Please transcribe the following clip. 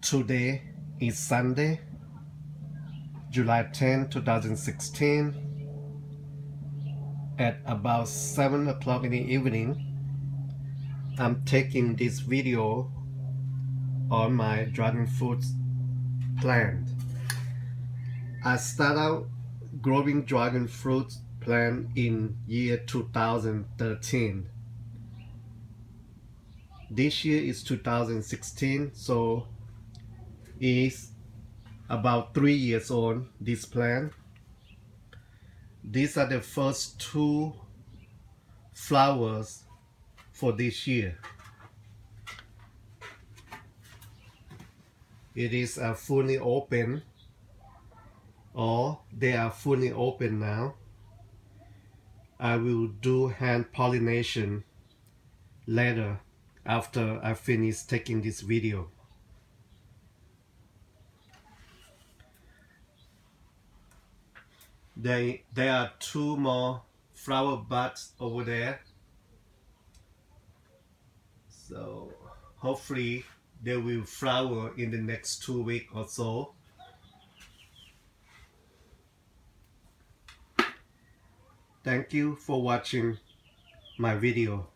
Today is Sunday, July 10, 2016 at about 7 o'clock in the evening. I'm taking this video on my dragon fruit plant. I started out growing dragon fruit plant in year 2013. This year is 2016, so it's about 3 years old, this plant. These are the first two flowers for this year. It is fully open, or they are fully open now. I will do hand pollination later after I finish taking this video. There are two more flower buds over there, so hopefully they will flower in the next 2 weeks or so. Thank you for watching my video.